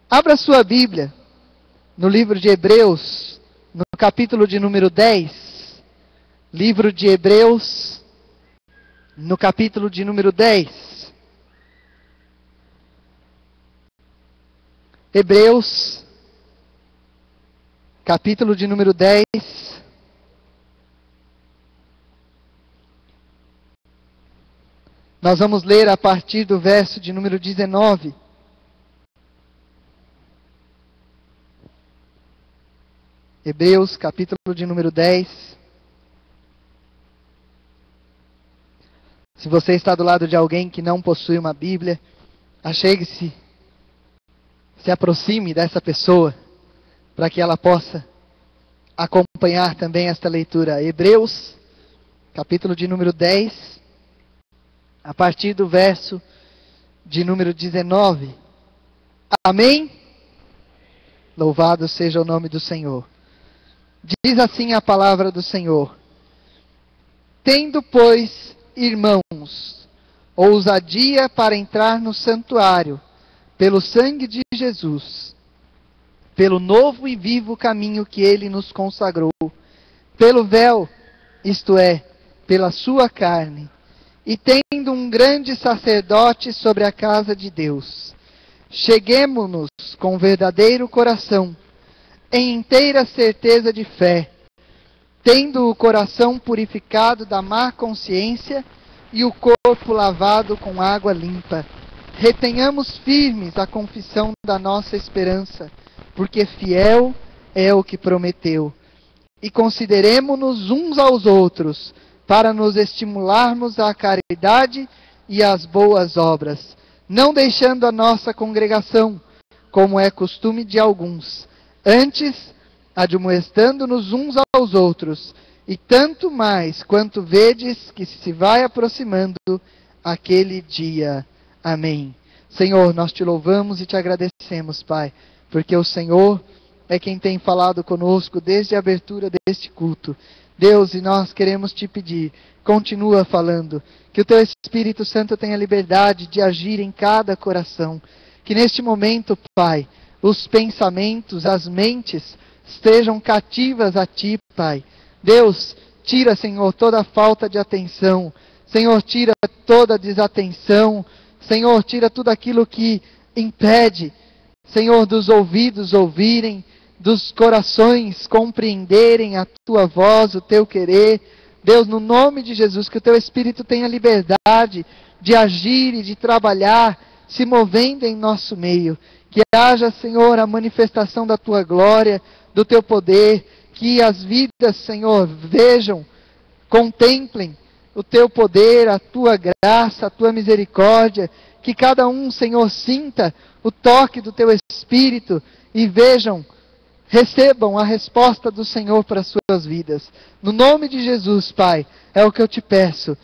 Abra sua Bíblia no livro de Hebreus, no capítulo de número 10. Livro de Hebreus, no capítulo de número 10. Hebreus, capítulo de número 10. Nós vamos ler a partir do verso de número 19. Hebreus, capítulo de número 10. Se você está do lado de alguém que não possui uma Bíblia, achegue-se, se aproxime dessa pessoa, para que ela possa acompanhar também esta leitura. Hebreus, capítulo de número 10, a partir do verso de número 19. Amém? Louvado seja o nome do Senhor. Diz assim a palavra do Senhor: tendo, pois, irmãos, ousadia para entrar no santuário, pelo sangue de Jesus, pelo novo e vivo caminho que ele nos consagrou, pelo véu, isto é, pela sua carne, e tendo um grande sacerdote sobre a casa de Deus, cheguemo-nos com verdadeiro coração, em inteira certeza de fé, tendo o coração purificado da má consciência e o corpo lavado com água limpa. Retenhamos firmes a confissão da nossa esperança, porque fiel é o que prometeu. E consideremo-nos uns aos outros, para nos estimularmos à caridade e às boas obras, não deixando a nossa congregação, como é costume de alguns, antes admoestando-nos uns aos outros, e tanto mais quanto vedes que se vai aproximando aquele dia. Amém. Senhor, nós te louvamos e te agradecemos, Pai, porque o Senhor é quem tem falado conosco desde a abertura deste culto. Deus, e nós queremos te pedir, continua falando, que o teu Espírito Santo tenha liberdade de agir em cada coração, que neste momento, Pai, os pensamentos, as mentes estejam cativas a ti, Pai. Deus, tira, Senhor, toda a falta de atenção. Senhor, tira toda a desatenção. Senhor, tira tudo aquilo que impede, Senhor, dos ouvidos ouvirem, dos corações compreenderem a tua voz, o teu querer. Deus, no nome de Jesus, que o teu Espírito tenha liberdade de agir e de trabalhar, se movendo em nosso meio. Que haja, Senhor, a manifestação da tua glória, do teu poder, que as vidas, Senhor, vejam, contemplem o teu poder, a tua graça, a tua misericórdia, que cada um, Senhor, sinta o toque do teu Espírito e vejam, recebam a resposta do Senhor para as suas vidas. No nome de Jesus, Pai, é o que eu te peço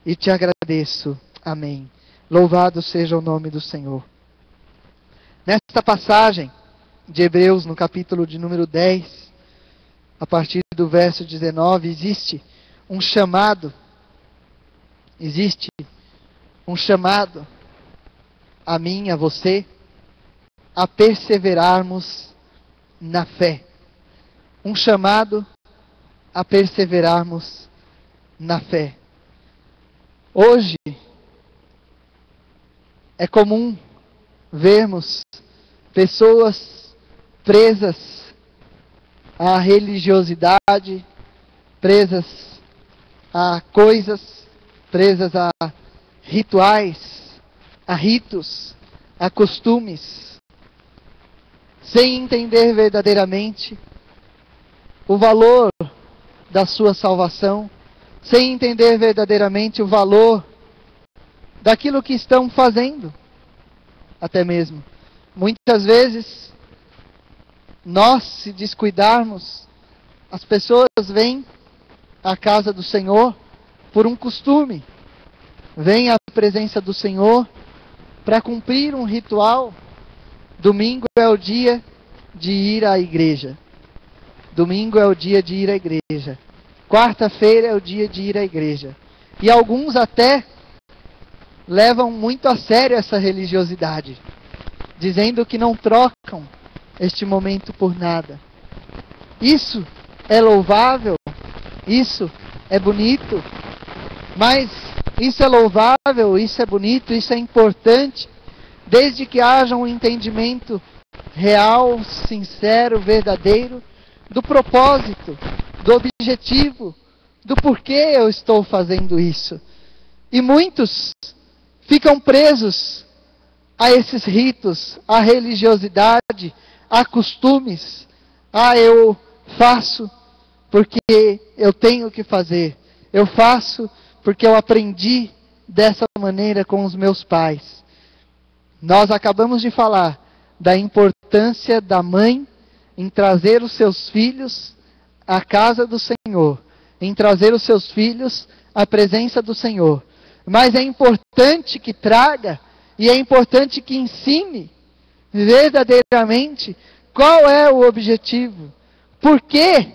e te agradeço. Amém. Louvado seja o nome do Senhor. Nesta passagem de Hebreus, no capítulo de número 10, a partir do verso 19, existe um chamado a mim, a você, a perseverarmos na fé. Um chamado a perseverarmos na fé. Hoje, é comum vermos pessoas presas à religiosidade, presas a coisas, presas a rituais, a ritos, a costumes, sem entender verdadeiramente o valor da sua salvação, sem entender verdadeiramente o valor daquilo que estão fazendo, até mesmo. Muitas vezes, nós, se descuidarmos, as pessoas vêm à casa do Senhor por um costume, vêm à presença do Senhor para cumprir um ritual. Domingo é o dia de ir à igreja. Domingo é o dia de ir à igreja. Quarta-feira é o dia de ir à igreja. E alguns até levam muito a sério essa religiosidade. dizendo que não trocam este momento por nada. Isso é louvável, isso é bonito, mas isso é louvável, isso é bonito, isso é importante, desde que haja um entendimento real, sincero, verdadeiro, do propósito, do objetivo, do porquê eu estou fazendo isso. E muitos ficam presos a esses ritos, à religiosidade, a costumes. Eu faço porque eu tenho que fazer. Eu faço porque eu aprendi dessa maneira com os meus pais. Nós acabamos de falar da importância da mãe em trazer os seus filhos à casa do Senhor, em trazer os seus filhos à presença do Senhor. Mas é importante que traga e é importante que ensine verdadeiramente qual é o objetivo. Por que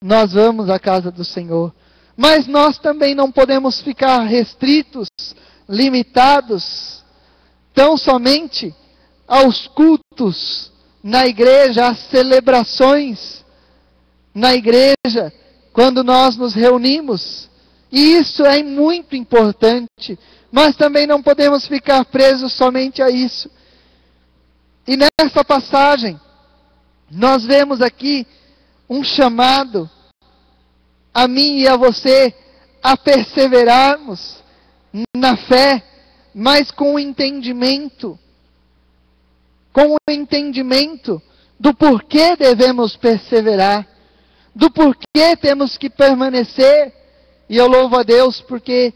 nós vamos à casa do Senhor? Mas nós também não podemos ficar restritos, limitados, tão somente aos cultos na igreja, às celebrações na igreja, quando nós nos reunimos. E isso é muito importante, mas também não podemos ficar presos somente a isso. E nessa passagem, nós vemos aqui um chamado a mim e a você a perseverarmos na fé, mas com o entendimento do porquê devemos perseverar, do porquê temos que permanecer. E eu louvo a Deus porque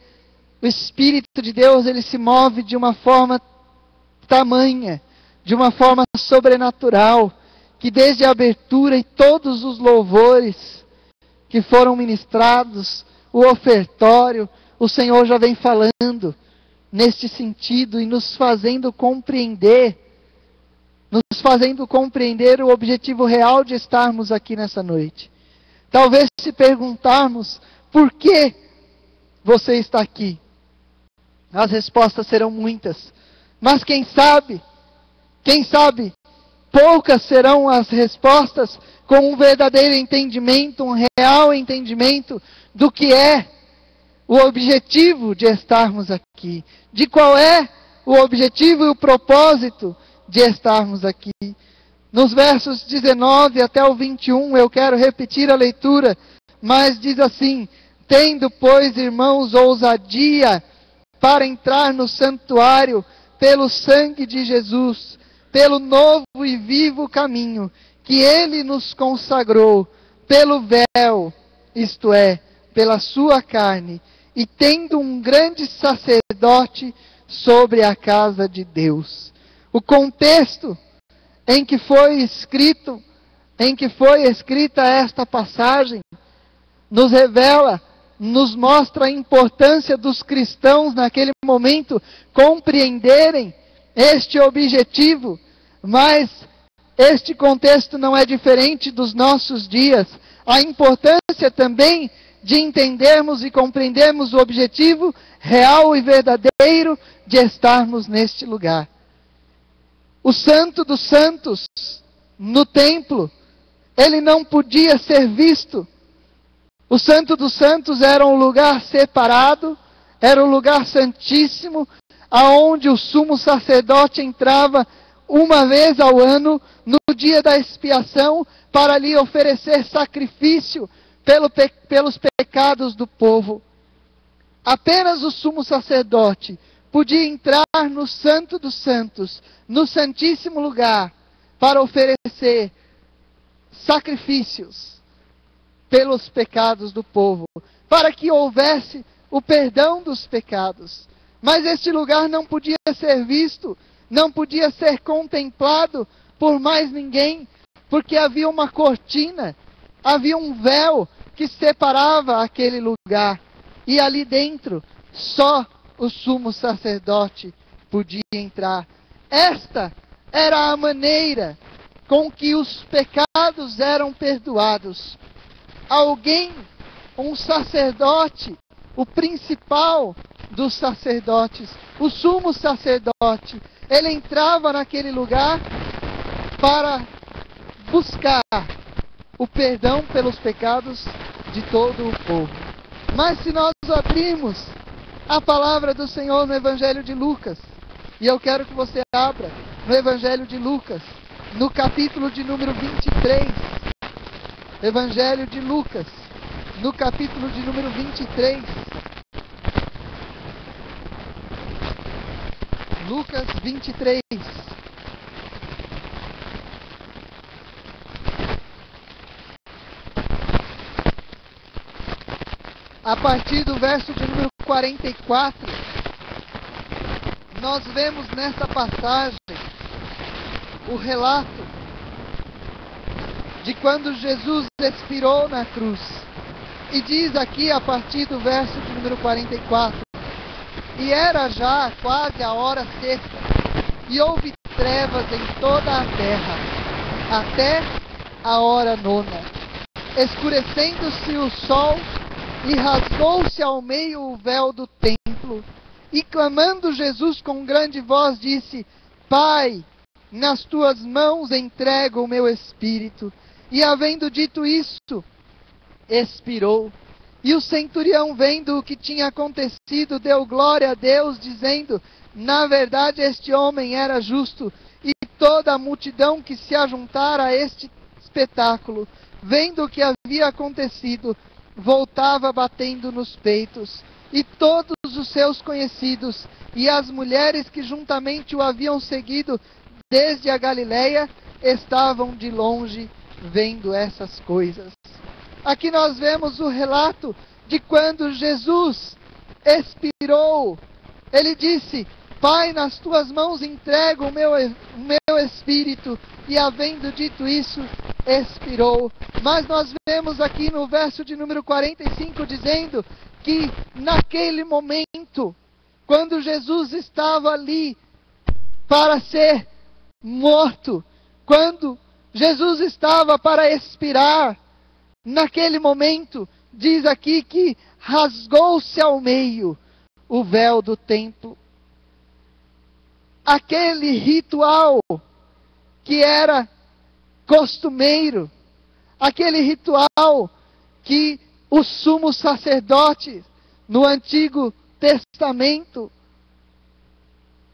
o Espírito de Deus, ele se move de uma forma tamanha, de uma forma sobrenatural, que desde a abertura e todos os louvores que foram ministrados, o ofertório, o Senhor já vem falando neste sentido e nos fazendo compreender o objetivo real de estarmos aqui nessa noite. Talvez se perguntarmos, por que você está aqui? As respostas serão muitas, mas quem sabe, poucas serão as respostas com um verdadeiro entendimento, um real entendimento do que é o objetivo de estarmos aqui, de qual é o objetivo e o propósito de estarmos aqui. Nos versos 19 até o 21, eu quero repetir a leitura, mas diz assim: tendo, pois, irmãos, ousadia para entrar no santuário pelo sangue de Jesus, pelo novo e vivo caminho que Ele nos consagrou, pelo véu, isto é, pela sua carne, e tendo um grande sacerdote sobre a casa de Deus. O contexto em que foi escrita esta passagem, nos revela, nos mostra a importância dos cristãos naquele momento compreenderem este objetivo, mas este contexto não é diferente dos nossos dias. A importância também de entendermos e compreendermos o objetivo real e verdadeiro de estarmos neste lugar. O Santo dos Santos, no templo, ele não podia ser visto. O Santo dos Santos era um lugar separado, era um lugar santíssimo, aonde o sumo sacerdote entrava uma vez ao ano, no dia da expiação, para lhe oferecer sacrifício pelos pecados do povo. Apenas o sumo sacerdote podia entrar no Santo dos Santos, no Santíssimo Lugar, para oferecer sacrifícios pelos pecados do povo, para que houvesse o perdão dos pecados. Mas este lugar não podia ser visto, não podia ser contemplado por mais ninguém, porque havia uma cortina, havia um véu que separava aquele lugar, e ali dentro só o sumo sacerdote podia entrar. Esta era a maneira com que os pecados eram perdoados. Alguém, um sacerdote, o principal dos sacerdotes, o sumo sacerdote, Ele entrava naquele lugar para buscar o perdão pelos pecados de todo o povo. Mas se nós abrirmos a palavra do Senhor no Evangelho de Lucas, e eu quero que você abra no Evangelho de Lucas, no capítulo de número 23, Evangelho de Lucas, no capítulo de número 23, Lucas 23, a partir do verso de número 44, nós vemos nessa passagem o relato de quando Jesus expirou na cruz. E diz aqui a partir do verso de número 44: e era já quase a hora sexta, e houve trevas em toda a terra, até a hora nona. Escurecendo-se o sol, e rasgou-se ao meio o véu do templo. E clamando Jesus com grande voz, disse: Pai, nas tuas mãos entrego o meu espírito. E havendo dito isto, expirou. E o centurião, vendo o que tinha acontecido, deu glória a Deus, dizendo: na verdade este homem era justo. E toda a multidão que se ajuntara a este espetáculo, vendo o que havia acontecido, voltava batendo nos peitos. E todos os seus conhecidos e as mulheres que juntamente o haviam seguido desde a Galileia estavam de longe vendo essas coisas. Aqui nós vemos o relato de quando Jesus expirou. Ele disse: Pai, nas tuas mãos entrego o meu espírito. E havendo dito isso, expirou. Mas nós vemos aqui no verso de número 45 dizendo que naquele momento, quando Jesus estava ali para ser morto, quando Jesus estava para expirar, naquele momento, diz aqui que rasgou-se ao meio o véu do templo. Aquele ritual que era costumeiro, aquele ritual que os sumos sacerdotes no Antigo Testamento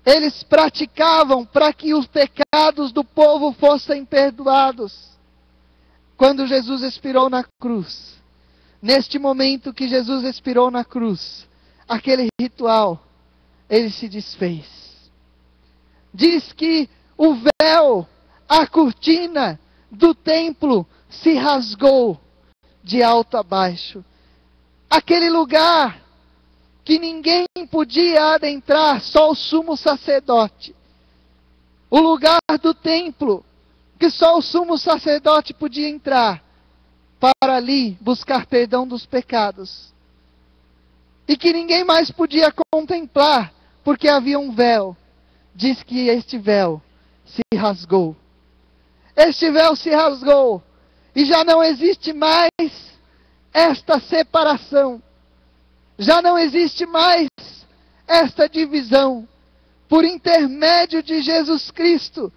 eles praticavam para que os pecados do povo fossem perdoados. Quando Jesus expirou na cruz, neste momento que Jesus expirou na cruz, aquele ritual, ele se desfez. Diz que o véu, a cortina do templo se rasgou de alto a baixo. Aquele lugar que ninguém podia adentrar, só o sumo sacerdote. O lugar do templo que só o sumo sacerdote podia entrar para ali buscar perdão dos pecados. E que ninguém mais podia contemplar, porque havia um véu. Diz que este véu se rasgou. Este véu se rasgou. E já não existe mais esta separação. Já não existe mais esta divisão. Por intermédio de Jesus Cristo,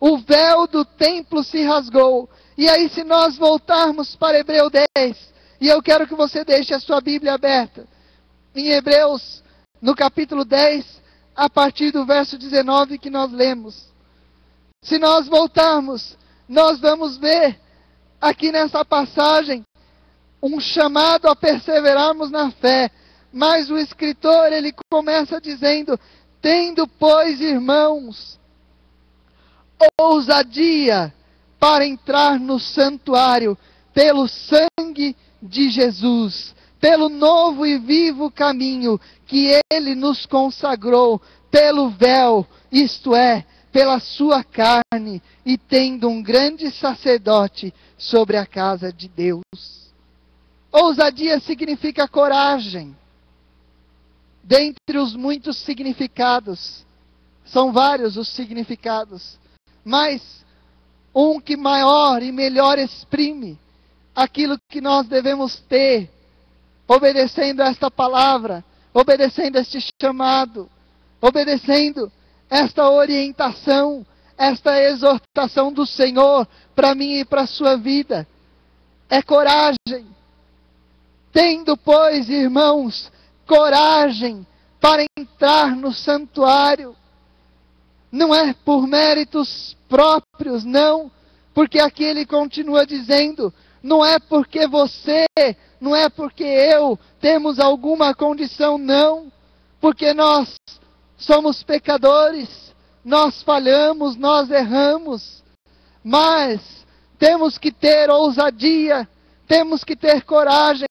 o véu do templo se rasgou. E aí, se nós voltarmos para Hebreus 10, e eu quero que você deixe a sua Bíblia aberta, em Hebreus, no capítulo 10, a partir do verso 19 que nós lemos. Se nós voltarmos, nós vamos ver aqui nessa passagem um chamado a perseverarmos na fé. Mas o escritor, ele começa dizendo: tendo, pois, irmãos, ousadia para entrar no santuário pelo sangue de Jesus, pelo novo e vivo caminho que ele nos consagrou, pelo véu, isto é, pela sua carne, e tendo um grande sacerdote sobre a casa de Deus. Ousadia significa coragem. Dentre os muitos significados, são vários os significados, mas um que maior e melhor exprime aquilo que nós devemos ter, obedecendo a esta palavra, obedecendo a este chamado, obedecendo esta orientação, esta exortação do Senhor para mim e para a sua vida. É coragem. Tendo, pois, irmãos, coragem para entrar no santuário. Não é por méritos próprios, não. Porque aqui ele continua dizendo, não é porque você, não é porque eu temos alguma condição, não. Porque nós somos pecadores, nós falhamos, nós erramos. Mas temos que ter ousadia, temos que ter coragem.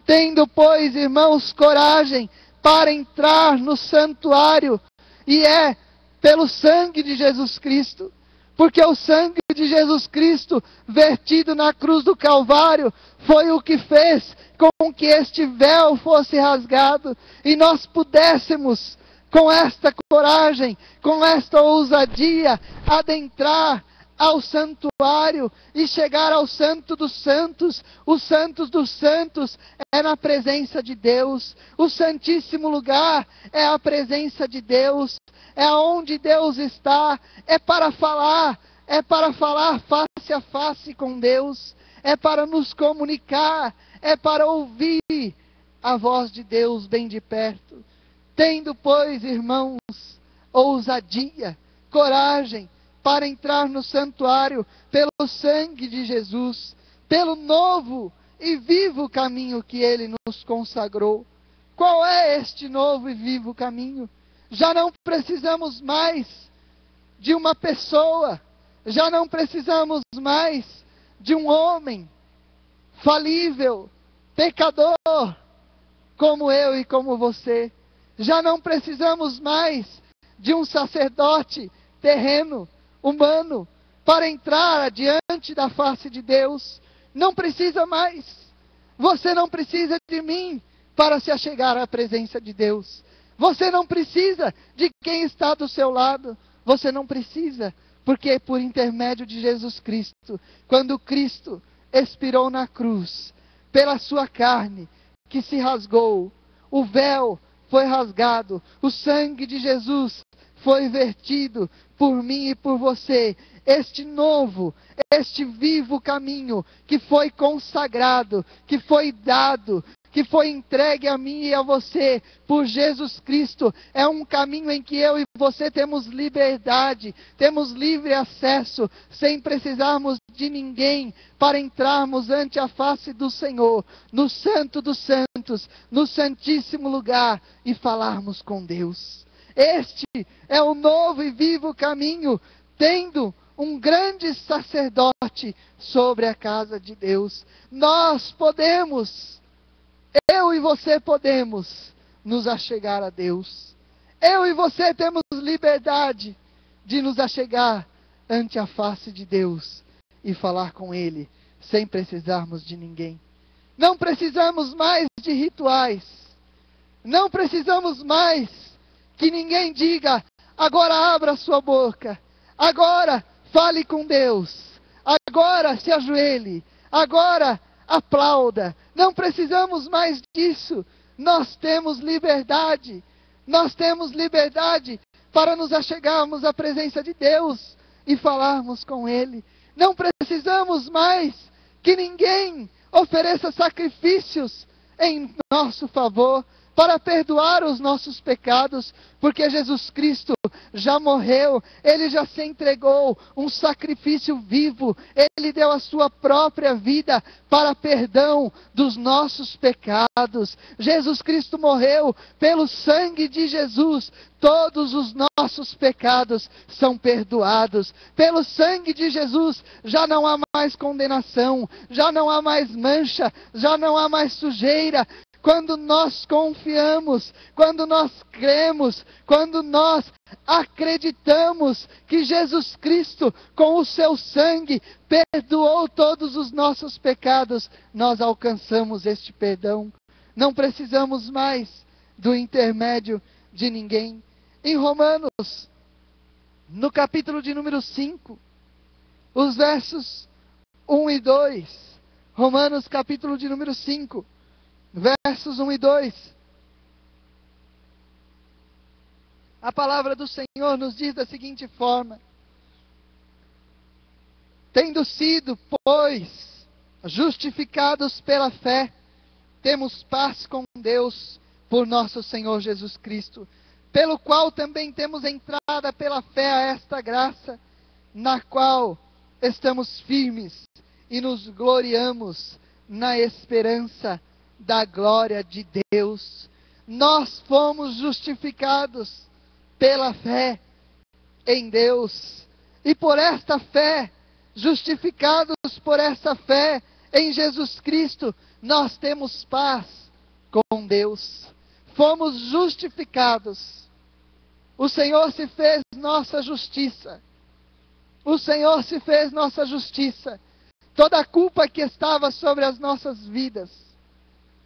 Tendo, pois, irmãos, coragem para entrar no santuário. E é pelo sangue de Jesus Cristo. Porque o sangue de Jesus Cristo, vertido na cruz do Calvário, foi o que fez com que este véu fosse rasgado. E nós pudéssemos, com esta coragem, com esta ousadia, adentrar ao santuário e chegar ao Santo dos Santos. Os Santos dos Santos é na presença de Deus. O Santíssimo Lugar é a presença de Deus. É onde Deus está. É para falar face a face com Deus. É para nos comunicar. É para ouvir a voz de Deus bem de perto. Tendo, pois, irmãos, ousadia, coragem, para entrar no santuário pelo sangue de Jesus, pelo novo e vivo caminho que Ele nos consagrou. Qual é este novo e vivo caminho? Já não precisamos mais de uma pessoa, já não precisamos mais de um homem falível, pecador, como eu e como você. Já não precisamos mais de um sacerdote terreno, humano, para entrar adiante da face de Deus. Não precisa mais. Você não precisa de mim para se achegar à presença de Deus. Você não precisa de quem está do seu lado. Você não precisa, porque por intermédio de Jesus Cristo, quando Cristo expirou na cruz, pela sua carne que se rasgou, o véu foi rasgado, o sangue de Jesus foi vertido por mim e por você. Este novo, este vivo caminho que foi consagrado, que foi dado, que foi entregue a mim e a você por Jesus Cristo, é um caminho em que eu e você temos liberdade, temos livre acesso, sem precisarmos de ninguém para entrarmos ante a face do Senhor, no Santo dos Santos, no Santíssimo Lugar, e falarmos com Deus. Este é o novo e vivo caminho, tendo um grande sacerdote sobre a casa de Deus. Nós podemos, eu e você podemos nos achegar a Deus. Eu e você temos liberdade de nos achegar ante a face de Deus e falar com Ele, sem precisarmos de ninguém. Não precisamos mais de rituais. Não precisamos mais que ninguém diga, agora abra sua boca, agora fale com Deus, agora se ajoelhe, agora aplauda. Não precisamos mais disso. Nós temos liberdade para nos achegarmos à presença de Deus e falarmos com Ele. Não precisamos mais que ninguém ofereça sacrifícios em nosso favor, para perdoar os nossos pecados, porque Jesus Cristo já morreu, Ele já se entregou, um sacrifício vivo, Ele deu a sua própria vida para perdão dos nossos pecados. Jesus Cristo morreu, pelo sangue de Jesus, todos os nossos pecados são perdoados. Pelo sangue de Jesus, já não há mais condenação, já não há mais mancha, já não há mais sujeira. Quando nós confiamos, quando nós cremos, quando nós acreditamos que Jesus Cristo, com o seu sangue, perdoou todos os nossos pecados, nós alcançamos este perdão. Não precisamos mais do intermédio de ninguém. Em Romanos, no capítulo de número 5, os versos 1 e 2. Romanos, capítulo de número 5. Versos 1 e 2. A palavra do Senhor nos diz da seguinte forma: tendo sido, pois, justificados pela fé, temos paz com Deus por nosso Senhor Jesus Cristo, pelo qual também temos entrada pela fé a esta graça, na qual estamos firmes e nos gloriamos na esperança da glória de Deus. Nós fomos justificados pela fé em Deus, e por esta fé, justificados por essa fé em Jesus Cristo, nós temos paz com Deus. Fomos justificados. O Senhor se fez nossa justiça. O Senhor se fez nossa justiça. Toda a culpa que estava sobre as nossas vidas,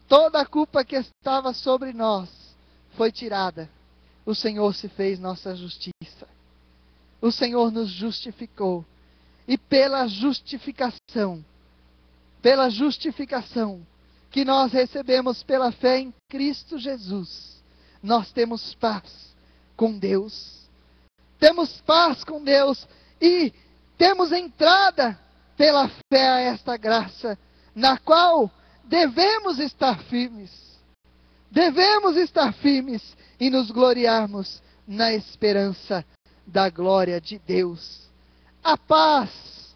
toda a culpa que estava sobre nós, foi tirada. O Senhor se fez nossa justiça. O Senhor nos justificou. E pela justificação que nós recebemos pela fé em Cristo Jesus, nós temos paz com Deus. Temos paz com Deus e temos entrada pela fé a esta graça, na qual devemos estar firmes. Devemos estar firmes e nos gloriarmos na esperança da glória de Deus. A paz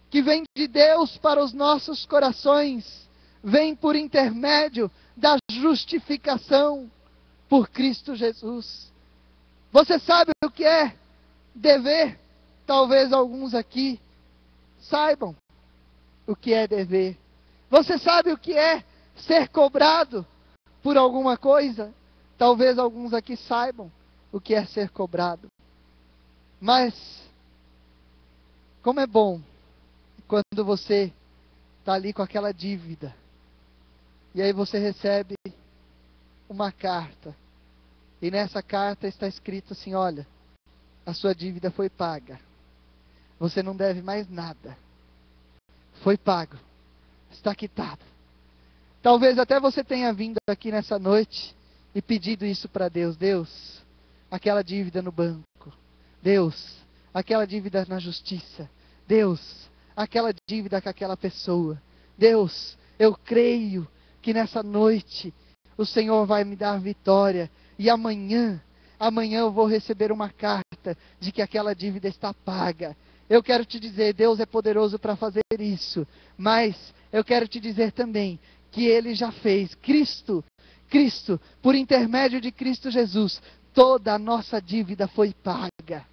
que vem de Deus para os nossos corações vem por intermédio da justificação por Cristo Jesus. Você sabe o que é dever? Talvez alguns aqui saibam o que é dever. Você sabe o que é ser cobrado por alguma coisa? Talvez alguns aqui saibam o que é ser cobrado. Mas, como é bom quando você está ali com aquela dívida, e aí você recebe uma carta, e nessa carta está escrito assim: olha, a sua dívida foi paga, você não deve mais nada, foi pago, está quitado. Talvez até você tenha vindo aqui nessa noite e pedido isso para Deus: Deus, aquela dívida no banco, Deus, aquela dívida na justiça, Deus, aquela dívida com aquela pessoa, Deus, eu creio que nessa noite o Senhor vai me dar vitória, e amanhã eu vou receber uma carta de que aquela dívida está paga. Eu quero te dizer, Deus é poderoso para fazer isso, mas eu quero te dizer também que Ele já fez. Cristo, por intermédio de Cristo Jesus, toda a nossa dívida foi paga.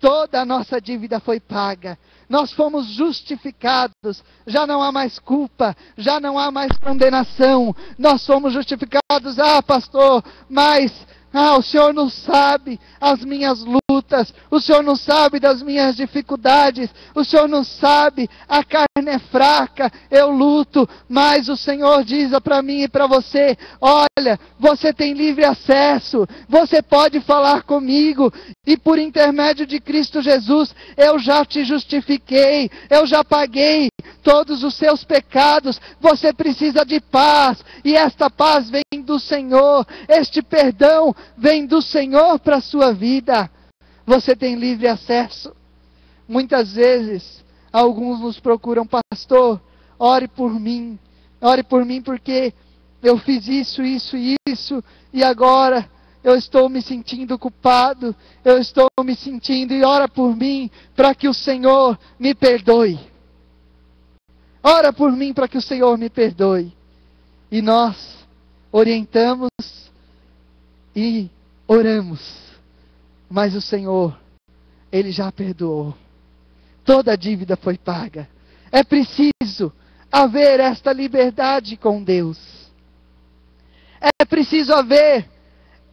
Toda a nossa dívida foi paga. Nós fomos justificados. Já não há mais culpa. Já não há mais condenação. Nós fomos justificados. Ah, pastor, mas o Senhor não sabe as minhas lutas. O Senhor não sabe das minhas dificuldades. O Senhor não sabe. A carne é fraca. Eu luto. Mas o Senhor diz para mim e para você: olha, você tem livre acesso. Você pode falar comigo. E por intermédio de Cristo Jesus, eu já te justifiquei. Eu já paguei todos os seus pecados. Você precisa de paz. E esta paz vem do Senhor. Este perdão vem do Senhor para a sua vida. Você tem livre acesso. Muitas vezes, alguns nos procuram: pastor, ore por mim porque eu fiz isso, e agora eu estou me sentindo culpado, e ora por mim para que o Senhor me perdoe. Ora por mim para que o Senhor me perdoe. E nós orientamos e oramos, mas o Senhor, Ele já perdoou. Toda a dívida foi paga. É preciso haver esta liberdade com Deus. É preciso haver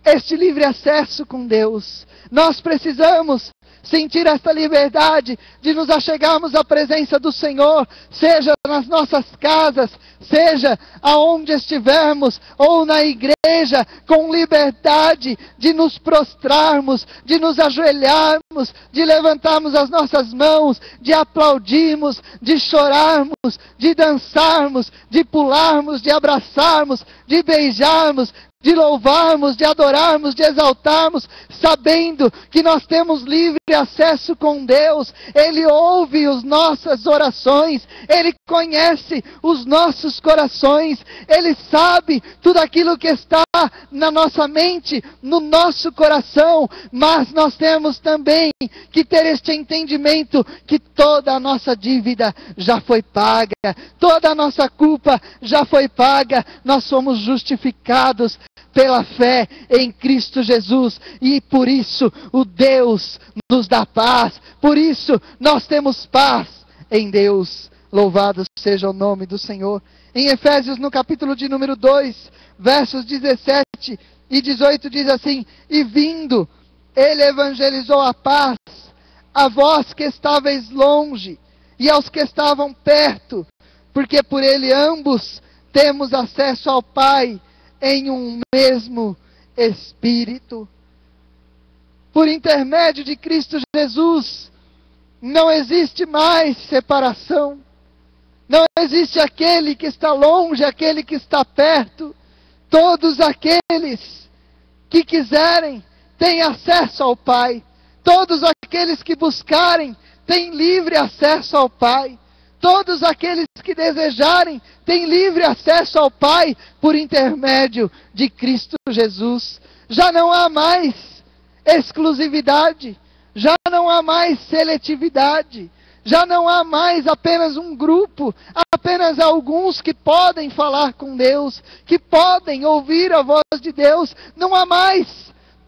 este livre acesso com Deus. Nós precisamos sentir esta liberdade de nos achegarmos à presença do Senhor, seja nas nossas casas, seja aonde estivermos, ou na igreja, com liberdade de nos prostrarmos, de nos ajoelharmos, de levantarmos as nossas mãos, de aplaudirmos, de chorarmos, de dançarmos, de pularmos, de abraçarmos, de beijarmos, de louvarmos, de adorarmos, de exaltarmos, sabendo que nós temos livre acesso com Deus. Ele ouve as nossas orações, Ele conhece os nossos corações, Ele sabe tudo aquilo que está na nossa mente, no nosso coração, mas nós temos também que ter este entendimento que toda a nossa dívida já foi paga, toda a nossa culpa já foi paga, nós somos justificados pela fé em Cristo Jesus, e por isso o Deus nos dá paz, por isso nós temos paz em Deus. Louvado seja o nome do Senhor. Em Efésios, no capítulo de número 2, versos 17 e 18, diz assim: e vindo, ele evangelizou a paz a vós que estáveis longe e aos que estavam perto, porque por ele ambos temos acesso ao Pai em um mesmo Espírito. Por intermédio de Cristo Jesus, não existe mais separação. Não existe aquele que está longe, aquele que está perto. Todos aqueles que quiserem têm acesso ao Pai. Todos aqueles que buscarem têm livre acesso ao Pai. Todos aqueles que desejarem têm livre acesso ao Pai por intermédio de Cristo Jesus. Já não há mais exclusividade, já não há mais seletividade, já não há mais apenas um grupo, apenas alguns que podem falar com Deus, que podem ouvir a voz de Deus. Não há mais.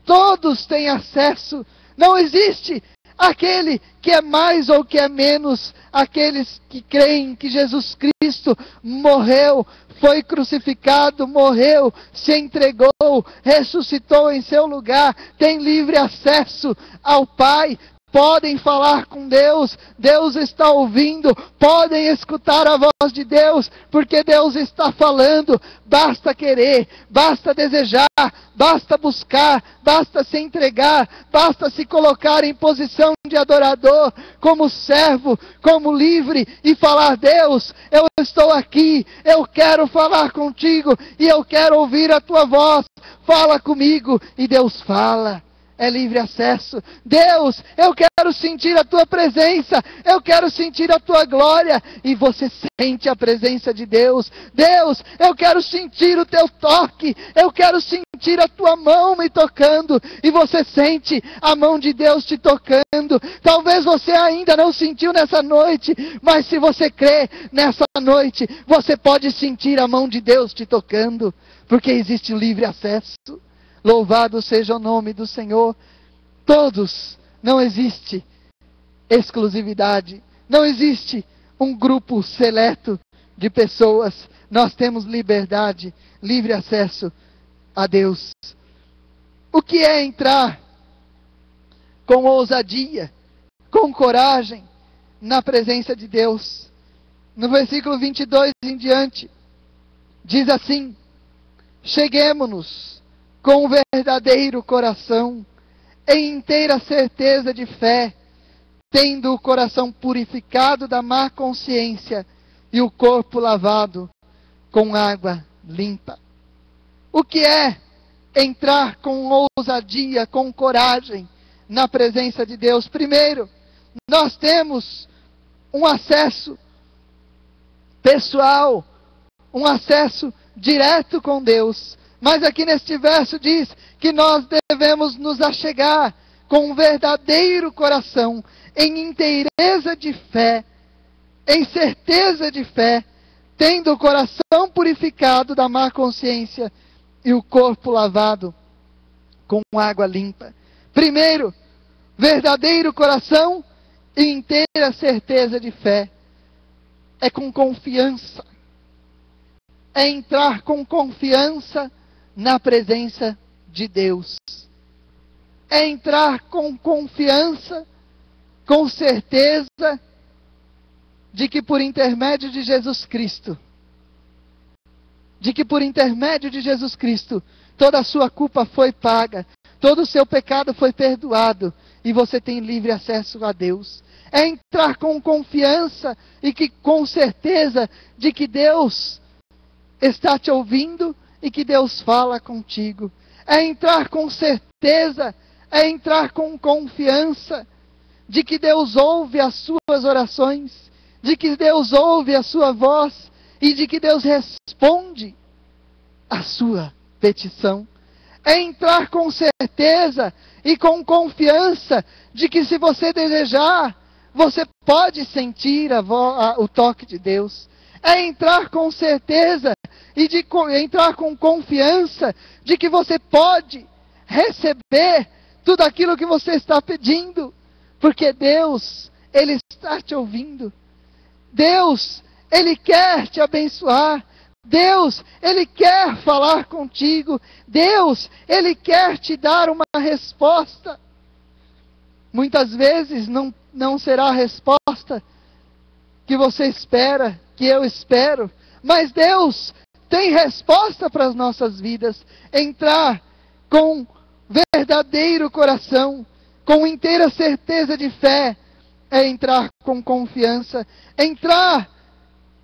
Todos têm acesso. Não existe aquele que é mais ou que é menos. Aqueles que creem que Jesus Cristo morreu, foi crucificado, morreu, se entregou, ressuscitou em seu lugar, têm livre acesso ao Pai. Podem falar com Deus, Deus está ouvindo, podem escutar a voz de Deus, porque Deus está falando. Basta querer, basta desejar, basta buscar, basta se entregar, basta se colocar em posição de adorador, como servo, como livre, e falar: Deus, eu estou aqui, eu quero falar contigo, e eu quero ouvir a tua voz, fala comigo. E Deus fala. É livre acesso. Deus, eu quero sentir a tua presença, eu quero sentir a tua glória, e você sente a presença de Deus. Deus, eu quero sentir o teu toque, eu quero sentir a tua mão me tocando, e você sente a mão de Deus te tocando. Talvez você ainda não sentiu nessa noite, mas se você crê, nessa noite você pode sentir a mão de Deus te tocando, porque existe livre acesso. Louvado seja o nome do Senhor. Todos, não existe exclusividade, não existe um grupo seleto de pessoas. Nós temos liberdade, livre acesso a Deus. O que é entrar com ousadia, com coragem na presença de Deus? No versículo 22 em diante, diz assim: cheguemo-nos com o verdadeiro coração, em inteira certeza de fé, tendo o coração purificado da má consciência e o corpo lavado com água limpa. O que é entrar com ousadia, com coragem na presença de Deus? Primeiro, nós temos um acesso pessoal, um acesso direto com Deus. Mas aqui neste verso diz que nós devemos nos achegar com um verdadeiro coração, em inteireza de fé, em certeza de fé, tendo o coração purificado da má consciência e o corpo lavado com água limpa. Primeiro, verdadeiro coração e inteira certeza de fé. É com confiança. É entrar com confiança na presença de Deus. É entrar com confiança, com certeza de que por intermédio de Jesus Cristo, toda a sua culpa foi paga, todo o seu pecado foi perdoado, e você tem livre acesso a Deus. É entrar com confiança e com certeza de que Deus está te ouvindo e que Deus fala contigo. É entrar com certeza, é entrar com confiança de que Deus ouve as suas orações, de que Deus ouve a sua voz e de que Deus responde a sua petição. É entrar com certeza e com confiança de que, se você desejar, você pode sentir o toque de Deus. É entrar com certeza e entrar com confiança de que você pode receber tudo aquilo que você está pedindo, porque Deus, Ele está te ouvindo. Deus, Ele quer te abençoar. Deus, Ele quer falar contigo. Deus, Ele quer te dar uma resposta. Muitas vezes não será a resposta que você espera, que eu espero, mas Deus tem resposta para as nossas vidas. Entrar com verdadeiro coração, com inteira certeza de fé, é entrar com confiança, entrar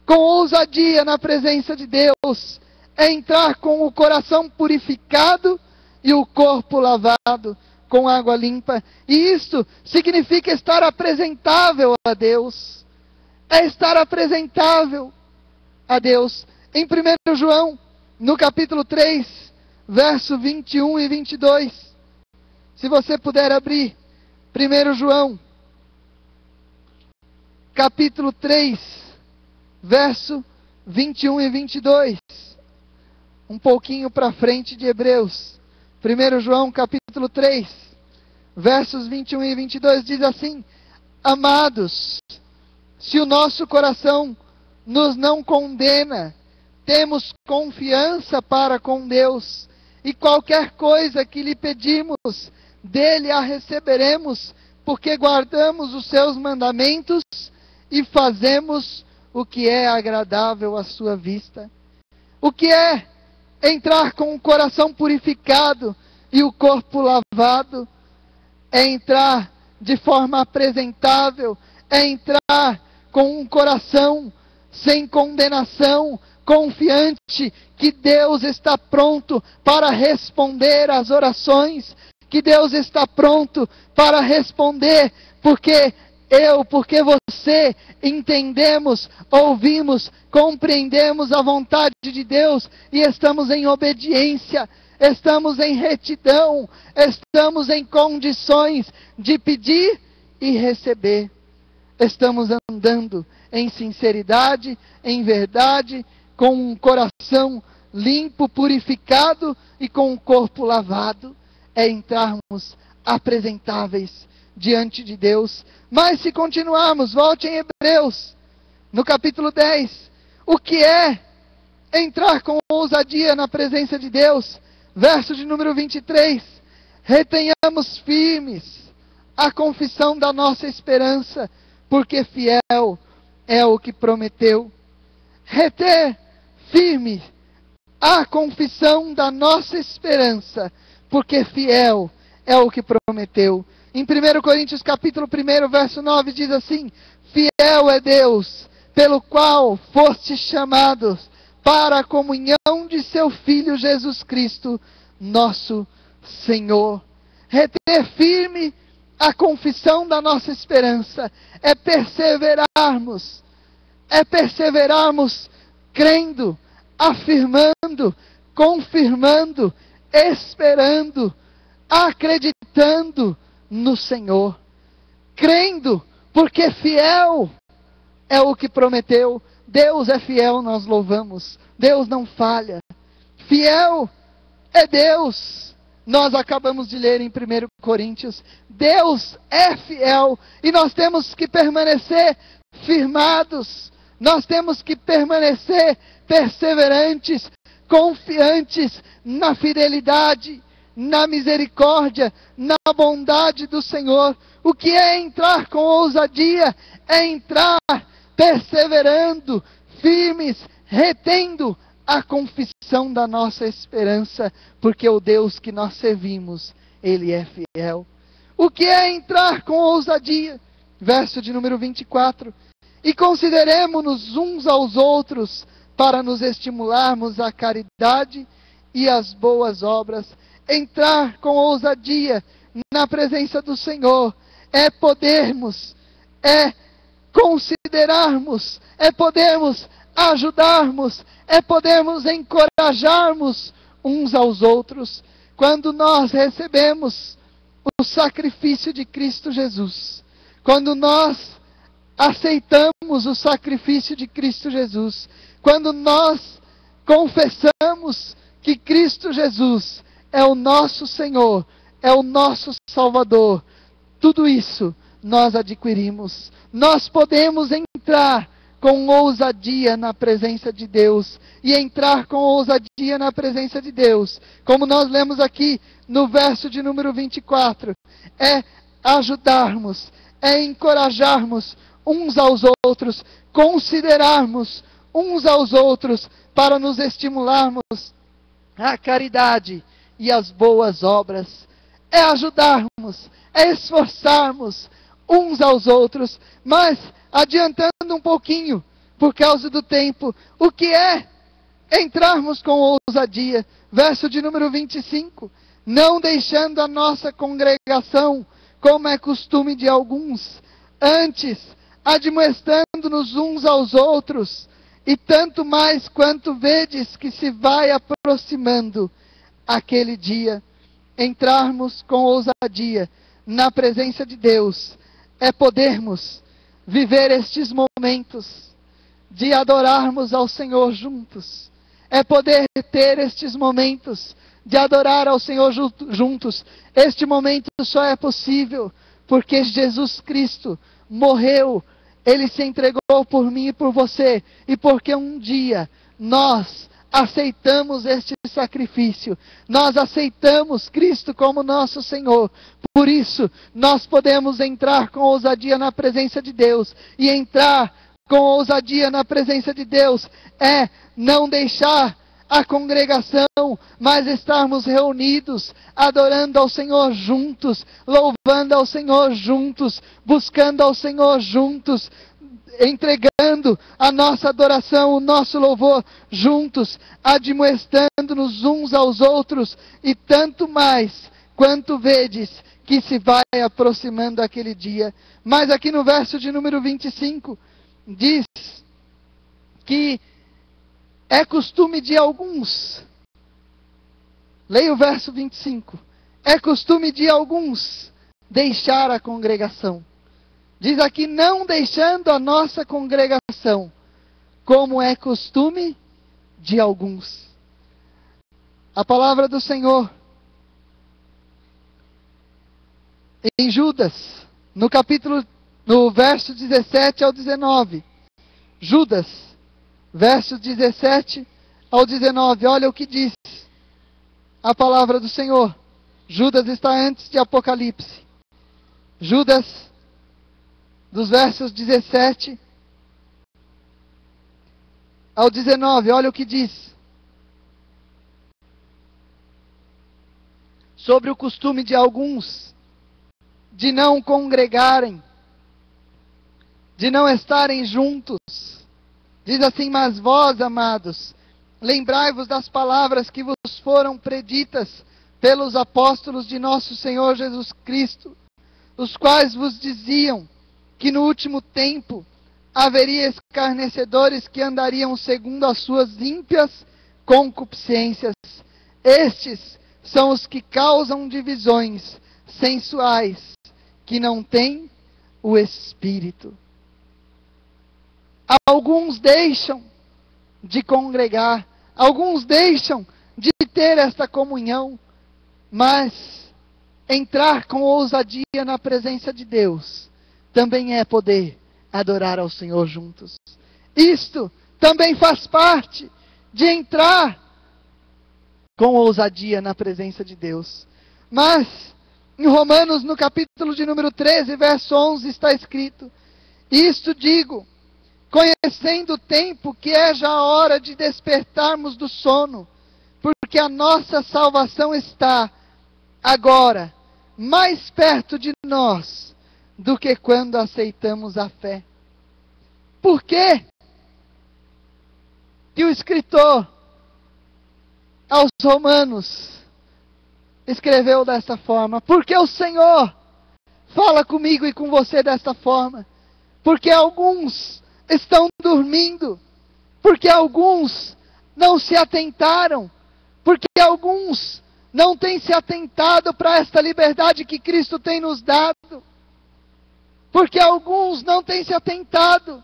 com ousadia na presença de Deus, é entrar com o coração purificado e o corpo lavado com água limpa. E isso significa estar apresentável a Deus. É estar apresentável a Deus. Em 1 João, no capítulo 3, verso 21 e 22. Se você puder abrir, 1 João, capítulo 3, verso 21 e 22. Um pouquinho para frente de Hebreus. 1 João, capítulo 3, versos 21 e 22, diz assim: Amados, se o nosso coração nos não condena, temos confiança para com Deus, e qualquer coisa que lhe pedimos, dele a receberemos, porque guardamos os seus mandamentos e fazemos o que é agradável à sua vista. O que é entrar com o coração purificado e o corpo lavado? É entrar de forma apresentável, é entrar com um coração sem condenação, confiante que Deus está pronto para responder às orações, que Deus está pronto para responder, porque você entendemos, ouvimos, compreendemos a vontade de Deus e estamos em obediência, estamos em retidão, estamos em condições de pedir e receber. Estamos andando em sinceridade, em verdade, com um coração limpo, purificado e com o corpo lavado. É entrarmos apresentáveis diante de Deus. Mas se continuarmos, volte em Hebreus, no capítulo 10. O que é entrar com ousadia na presença de Deus? Verso de número 23. Retenhamos firmes a confissão da nossa esperança, porque fiel é o que prometeu. Reter firme a confissão da nossa esperança, porque fiel é o que prometeu. Em 1 Coríntios capítulo 1, verso 9, diz assim: Fiel é Deus, pelo qual fostes chamados para a comunhão de seu Filho Jesus Cristo, nosso Senhor. Reter firme a confissão da nossa esperança é perseverarmos crendo, afirmando, confirmando, esperando, acreditando no Senhor, crendo, porque fiel é o que prometeu. Deus é fiel, nós louvamos. Deus não falha. Fiel é Deus. Nós acabamos de ler em 1 Coríntios. Deus é fiel e nós temos que permanecer firmados. Nós temos que permanecer perseverantes, confiantes na fidelidade, na misericórdia, na bondade do Senhor. O que é entrar com ousadia? É entrar perseverando, firmes, retendo a confissão da nossa esperança, porque o Deus que nós servimos, Ele é fiel. O que é entrar com ousadia? Verso de número 24. E consideremo-nos uns aos outros para nos estimularmos à caridade e as boas obras. Entrar com ousadia na presença do Senhor é podermos, é considerarmos, é podermos ajudarmos, é podermos encorajarmos uns aos outros. Quando nós recebemos o sacrifício de Cristo Jesus, quando nós aceitamos o sacrifício de Cristo Jesus, quando nós confessamos que Cristo Jesus é o nosso Senhor, é o nosso Salvador, tudo isso nós adquirimos. Nós podemos entrar com ousadia na presença de Deus, e entrar com ousadia na presença de Deus, como nós lemos aqui no verso de número 24, é ajudarmos, é encorajarmos uns aos outros, considerarmos uns aos outros, para nos estimularmos à caridade e às boas obras, é ajudarmos, é esforçarmos uns aos outros. Mas, adiantando um pouquinho, por causa do tempo, o que é entrarmos com ousadia? Verso de número 25, não deixando a nossa congregação, como é costume de alguns, antes admoestando-nos uns aos outros, e tanto mais quanto vedes que se vai aproximando aquele dia. Entrarmos com ousadia na presença de Deus é podermos viver estes momentos de adorarmos ao Senhor juntos, é poder ter estes momentos de adorar ao Senhor juntos. Este momento só é possível porque Jesus Cristo morreu, Ele se entregou por mim e por você, e porque um dia nós aceitamos este sacrifício, nós aceitamos Cristo como nosso Senhor. Por isso, nós podemos entrar com ousadia na presença de Deus. E entrar com ousadia na presença de Deus é não deixar a congregação, mas estarmos reunidos, adorando ao Senhor juntos, louvando ao Senhor juntos, buscando ao Senhor juntos, entregando a nossa adoração, o nosso louvor juntos, admoestando-nos uns aos outros, e tanto mais quanto vedes que se vai aproximando aquele dia. Mas aqui no verso de número 25, diz que é costume de alguns. Leia o verso 25. É costume de alguns deixar a congregação. Diz aqui, não deixando a nossa congregação, como é costume de alguns. A palavra do Senhor em Judas, no verso 17 ao 19. Judas, versos 17 ao 19. Olha o que diz a palavra do Senhor. Judas está antes de Apocalipse. Judas, dos versos 17 ao 19, olha o que diz. Sobre o costume de alguns de não congregarem, de não estarem juntos. Diz assim, mas vós, amados, lembrai-vos das palavras que vos foram preditas pelos apóstolos de nosso Senhor Jesus Cristo, os quais vos diziam que no último tempo haveria escarnecedores que andariam segundo as suas ímpias concupiscências. Estes são os que causam divisões sensuais, que não têm o Espírito. Alguns deixam de congregar, alguns deixam de ter esta comunhão, mas entrar com ousadia na presença de Deus também é poder adorar ao Senhor juntos. Isto também faz parte de entrar com ousadia na presença de Deus. Mas em Romanos, no capítulo de número 13, verso 11, está escrito: isto digo, conhecendo o tempo, que é já a hora de despertarmos do sono, porque a nossa salvação está agora mais perto de nós do que quando aceitamos a fé. Por quê que o escritor aos Romanos, escreveu desta forma: porque o Senhor fala comigo e com você desta forma, porque alguns estão dormindo, porque alguns não se atentaram, porque alguns não têm se atentado para esta liberdade que Cristo tem nos dado, porque alguns não têm se atentado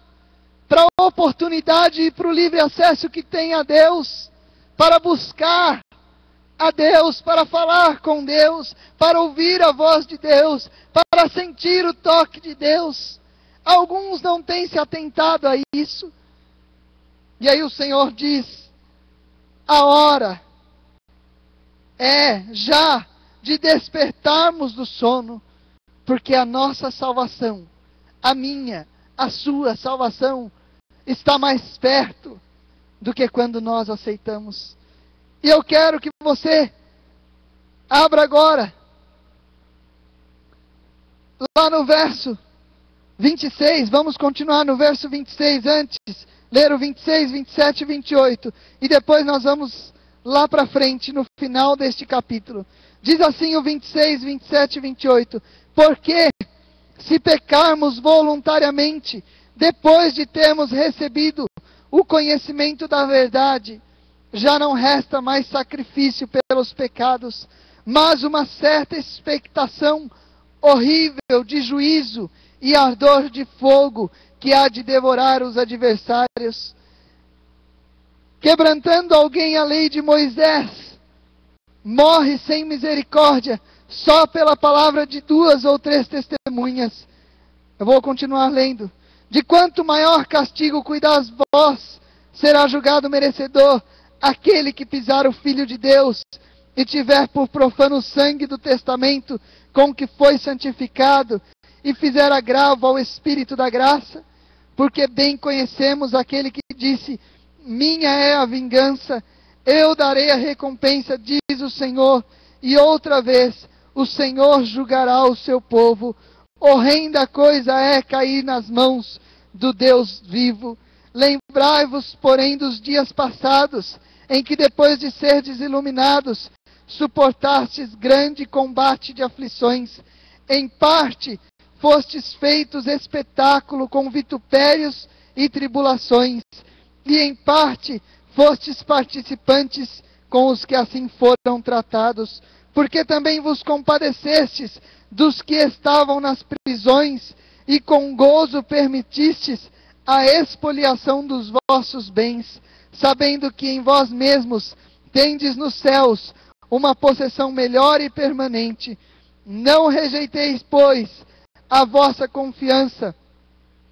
para a oportunidade e para o livre acesso que tem a Deus, para buscar a Deus, para falar com Deus, para ouvir a voz de Deus, para sentir o toque de Deus. Alguns não têm se atentado a isso. E aí o Senhor diz: a hora é já de despertarmos do sono, porque a nossa salvação, a minha, a sua salvação, está mais perto do que quando nós aceitamos. E eu quero que você abra agora, lá no verso 26, vamos continuar no verso 26 antes, ler o 26, 27 e 28, e depois nós vamos lá para frente, no final deste capítulo. Diz assim o 26, 27 e 28, porque se pecarmos voluntariamente, depois de termos recebido o conhecimento da verdade, já não resta mais sacrifício pelos pecados, mas uma certa expectação horrível de juízo e ardor de fogo que há de devorar os adversários. Quebrantando alguém a lei de Moisés, morre sem misericórdia, só pela palavra de 2 ou 3 testemunhas. Eu vou continuar lendo. De quanto maior castigo cuidais vós, será julgado merecedor aquele que pisar o Filho de Deus e tiver por profano o sangue do testamento com que foi santificado e fizer agravo ao Espírito da graça, porque bem conhecemos aquele que disse: minha é a vingança, eu darei a recompensa, diz o Senhor. E outra vez, o Senhor julgará o seu povo. Horrenda coisa é cair nas mãos do Deus vivo. Lembrai-vos, porém, dos dias passados, em que depois de serdes iluminados, suportastes grande combate de aflições. Em parte, fostes feitos espetáculo com vitupérios e tribulações, e em parte, fostes participantes com os que assim foram tratados, porque também vos compadecestes dos que estavam nas prisões, e com gozo permitistes a expoliação dos vossos bens, sabendo que em vós mesmos tendes nos céus uma possessão melhor e permanente. Não rejeiteis, pois, a vossa confiança,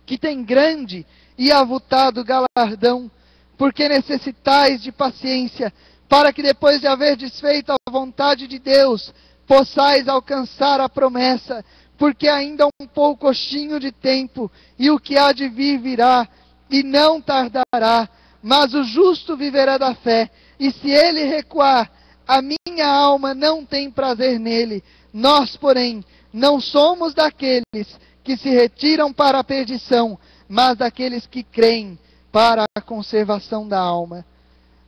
que tem grande e avultado galardão, porque necessitais de paciência, para que depois de haver desfeito a vontade de Deus, possais alcançar a promessa, porque ainda um poucochinho de tempo, e o que há de vir virá, e não tardará, mas o justo viverá da fé, e se ele recuar, a minha alma não tem prazer nele. Nós, porém, não somos daqueles que se retiram para a perdição, mas daqueles que creem para a conservação da alma.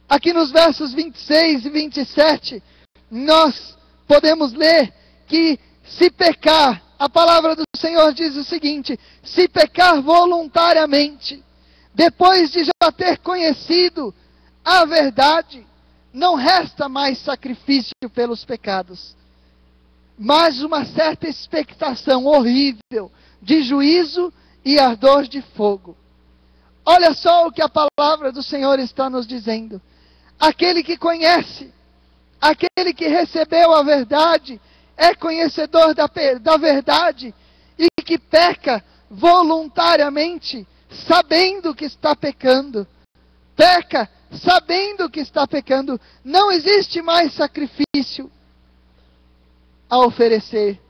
Aqui nos versos 26 e 27, nós podemos ler que se pecar, a palavra do Senhor diz o seguinte: se pecar voluntariamente, depois de já ter conhecido a verdade, não resta mais sacrifício pelos pecados, mas uma certa expectação horrível de juízo e ardor de fogo. Olha só o que a palavra do Senhor está nos dizendo. Aquele que conhece, aquele que recebeu a verdade, é conhecedor da verdade, e que peca voluntariamente, sabendo que está pecando. Peca sabendo que está pecando. Não existe mais sacrifício a oferecer.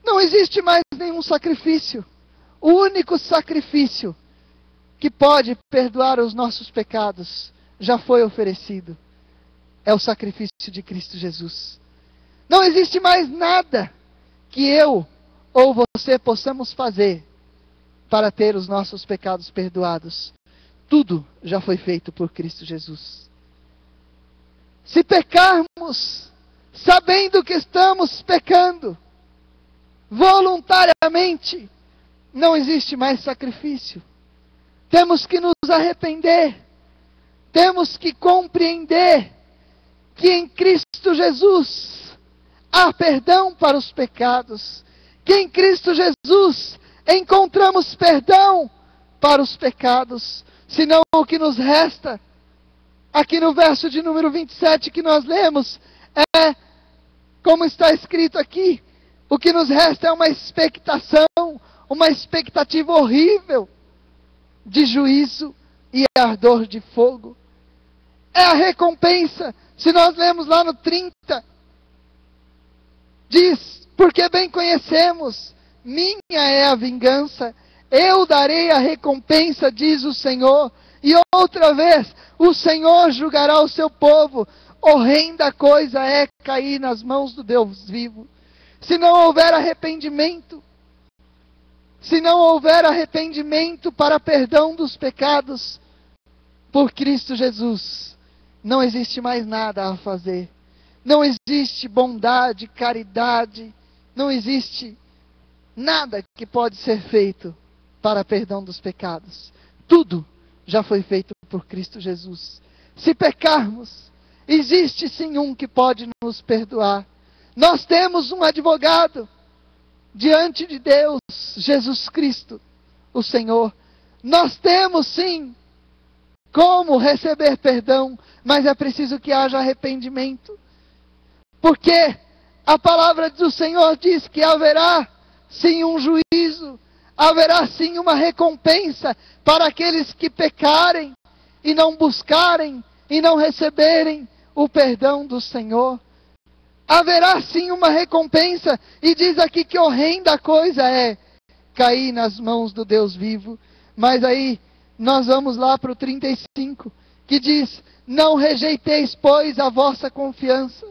Não existe mais nenhum sacrifício. O único sacrifício que pode perdoar os nossos pecados já foi oferecido. É o sacrifício de Cristo Jesus. Não existe mais nada que eu ou você possamos fazer para ter os nossos pecados perdoados. Tudo já foi feito por Cristo Jesus. Se pecarmos, sabendo que estamos pecando, voluntariamente, não existe mais sacrifício. Temos que nos arrepender. Temos que compreender que em Cristo Jesus há perdão para os pecados. Que em Cristo Jesus encontramos perdão para os pecados. Senão o que nos resta, aqui no verso de número 27 que nós lemos, é, como está escrito aqui, o que nos resta é uma expectação, uma expectativa horrível de juízo e ardor de fogo. É a recompensa. Se nós lemos lá no 30, diz, porque bem conhecemos, minha é a vingança, eu darei a recompensa, diz o Senhor. E outra vez, o Senhor julgará o seu povo. Horrenda coisa é cair nas mãos do Deus vivo. Se não houver arrependimento, se não houver arrependimento para perdão dos pecados, por Cristo Jesus, não existe mais nada a fazer. Não existe bondade, caridade, não existe nada que pode ser feito para perdão dos pecados. Tudo já foi feito por Cristo Jesus. Se pecarmos, existe sim um que pode nos perdoar. Nós temos um advogado diante de Deus, Jesus Cristo, o Senhor. Nós temos sim como receber perdão, mas é preciso que haja arrependimento. Porque a palavra do Senhor diz que haverá sim um juízo, haverá sim uma recompensa para aqueles que pecarem e não buscarem e não receberem o perdão do Senhor. Haverá sim uma recompensa, e diz aqui que horrenda coisa é cair nas mãos do Deus vivo. Mas aí nós vamos lá para o 35, que diz, não rejeiteis, pois, a vossa confiança.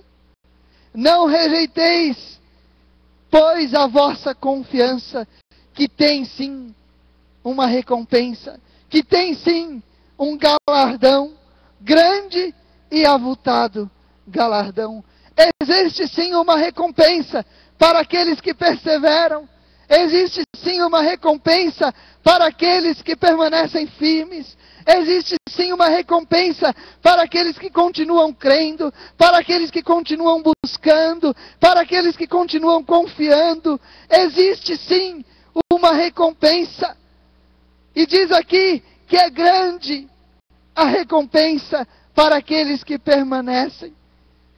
Não rejeiteis, pois, a vossa confiança, que tem sim uma recompensa, que tem sim um galardão, grande e avultado galardão. Existe sim uma recompensa para aqueles que perseveram. Existe sim uma recompensa para aqueles que permanecem firmes. Existe sim uma recompensa para aqueles que continuam crendo, para aqueles que continuam buscando, para aqueles que continuam confiando. Existe sim uma recompensa. E diz aqui que é grande a recompensa para aqueles que permanecem.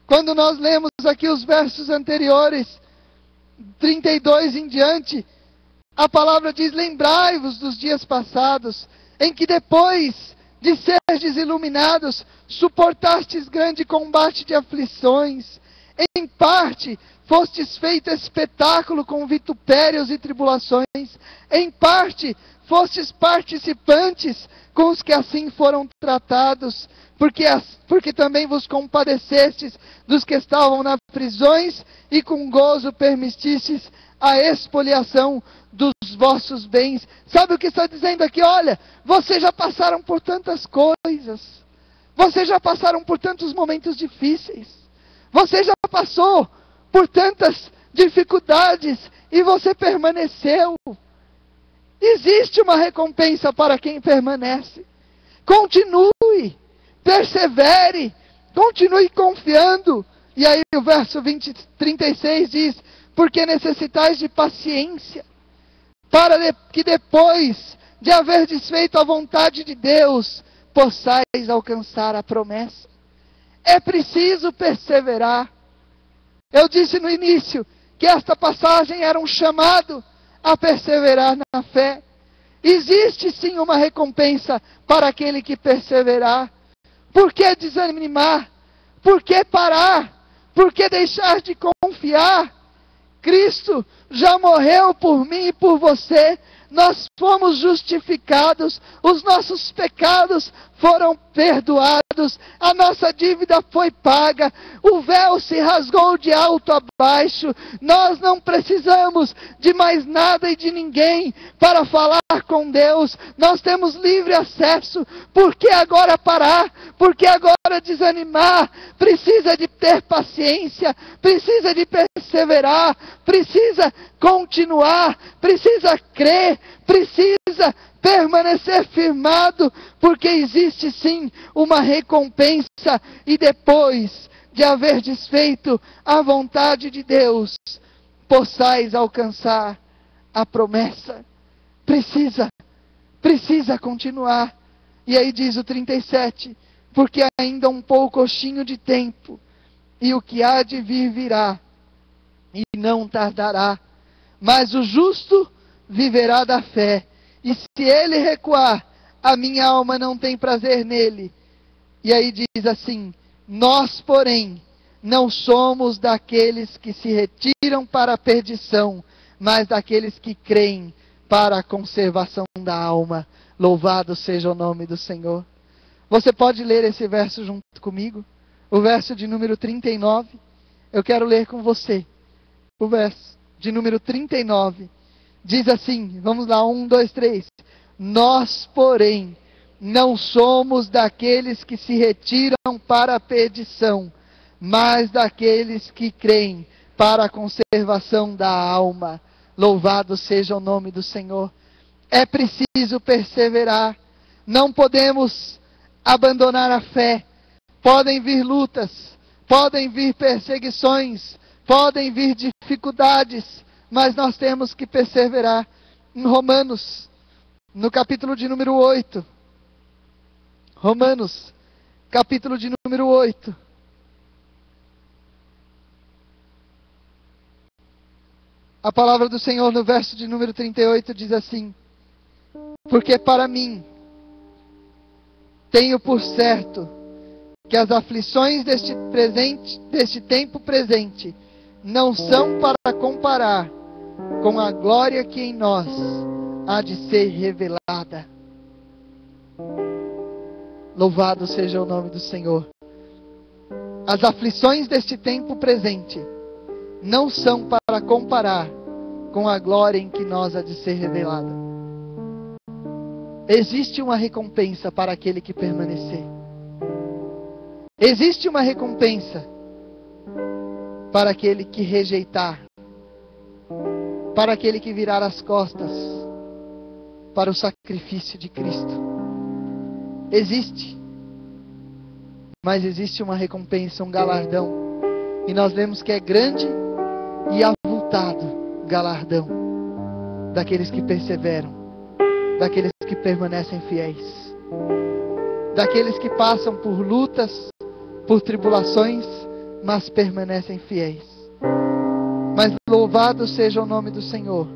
Quando nós lemos aqui os versos anteriores, 32 em diante, a palavra diz, lembrai-vos dos dias passados, em que depois de serdes iluminados, suportastes grande combate de aflições. Em parte, fostes feito espetáculo com vitupérios e tribulações. Em parte, fostes participantes com os que assim foram tratados, porque também vos compadecestes dos que estavam nas prisões, e com gozo permitistes a expoliação dos vossos bens. Sabe o que está dizendo aqui? Olha, vocês já passaram por tantas coisas, vocês já passaram por tantos momentos difíceis, você já passou por tantas dificuldades, e você permaneceu. Existe uma recompensa para quem permanece. Continue, persevere, continue confiando. E aí o verso 36 diz, porque necessitais de paciência, para que depois de haver desfeito a vontade de Deus, possais alcançar a promessa. É preciso perseverar. Eu disse no início que esta passagem era um chamado a perseverar na fé. Existe sim uma recompensa para aquele que perseverar. Por que desanimar? Por que parar? Por que deixar de confiar? Cristo já morreu por mim e por você. Nós fomos justificados. Os nossos pecados foram perdoados. a nossa dívida foi paga, o véu se rasgou de alto a baixo, nós não precisamos de mais nada e de ninguém para falar com Deus, nós temos livre acesso. Por que agora parar? Por que agora desanimar? Precisa de ter paciência, precisa de perseverar, precisa continuar, precisa crer, precisa permanecer firmado, porque existe sim uma recompensa, e depois de haver desfeito a vontade de Deus, possais alcançar a promessa. Precisa continuar. E aí diz o 37, porque ainda um poucochinho de tempo, e o que há de vir virá, e não tardará, mas o justo viverá da fé. E se ele recuar, a minha alma não tem prazer nele. E aí diz assim: nós, porém, não somos daqueles que se retiram para a perdição, mas daqueles que creem para a conservação da alma. Louvado seja o nome do Senhor. Você pode ler esse verso junto comigo? O verso de número 39. Eu quero ler com você. O verso de número 39. Diz assim, vamos lá, 1, 2, 3. Nós, porém, não somos daqueles que se retiram para a perdição, mas daqueles que creem para a conservação da alma. Louvado seja o nome do Senhor. É preciso perseverar. Não podemos abandonar a fé. Podem vir lutas, podem vir perseguições, podem vir dificuldades, mas nós temos que perseverar. Em Romanos, no capítulo de número 8. Romanos, capítulo de número 8. A palavra do Senhor no verso de número 38 diz assim: porque para mim, tenho por certo, que as aflições deste tempo presente, não são para comparar com a glória que em nós há de ser revelada. Louvado seja o nome do Senhor. As aflições deste tempo presente não são para comparar com a glória em que nós há de ser revelada. Existe uma recompensa para aquele que permanecer. Existe uma recompensa para aquele que rejeitar, para aquele que virar as costas para o sacrifício de Cristo. Existe, mas existe uma recompensa, um galardão, e nós vemos que é grande e avultado galardão daqueles que perseveram, daqueles que permanecem fiéis, daqueles que passam por lutas, por tribulações, mas permanecem fiéis. Mas louvado seja o nome do Senhor,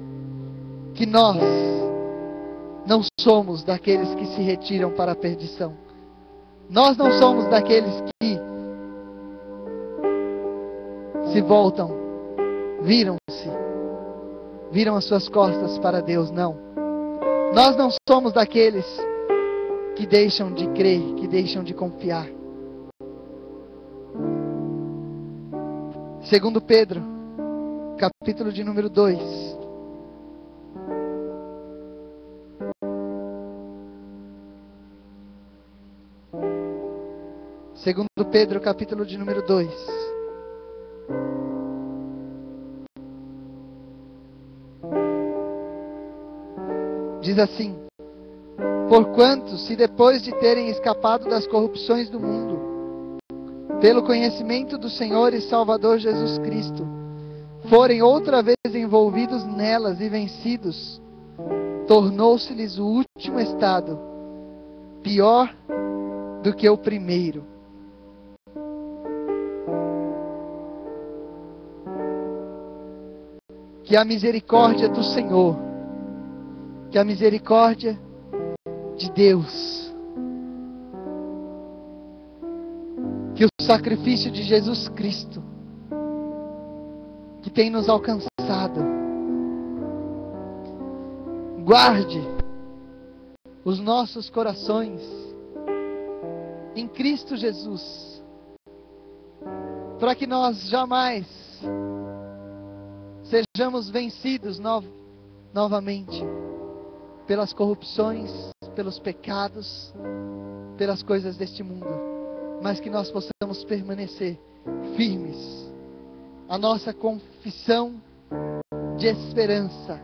que nós não somos daqueles que se retiram para a perdição. Nós não somos daqueles que se voltam, viram as suas costas para Deus, não. Nós não somos daqueles que deixam de crer, que deixam de confiar. Segundo Pedro, capítulo de número 2. Segundo Pedro, capítulo de número 2. Diz assim: porquanto, se depois de terem escapado das corrupções do mundo, pelo conhecimento do Senhor e Salvador Jesus Cristo, forem outra vez envolvidos nelas e vencidos, tornou-se-lhes o último estado pior do que o primeiro. Que a misericórdia do Senhor, que a misericórdia de Deus, que o sacrifício de Jesus Cristo, que tem nos alcançado, guarde os nossos corações em Cristo Jesus, para que nós jamais sejamos vencidos novamente pelas corrupções, pelos pecados, pelas coisas deste mundo, mas que nós possamos permanecer firmes. A nossa confissão de esperança,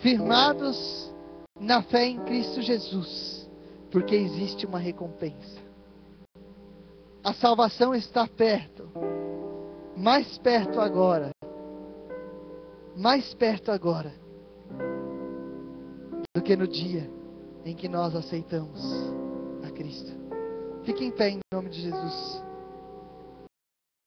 firmados na fé em Cristo Jesus, porque existe uma recompensa. A salvação está perto, mais perto agora do que no dia em que nós aceitamos a Cristo. Fique em pé em nome de Jesus.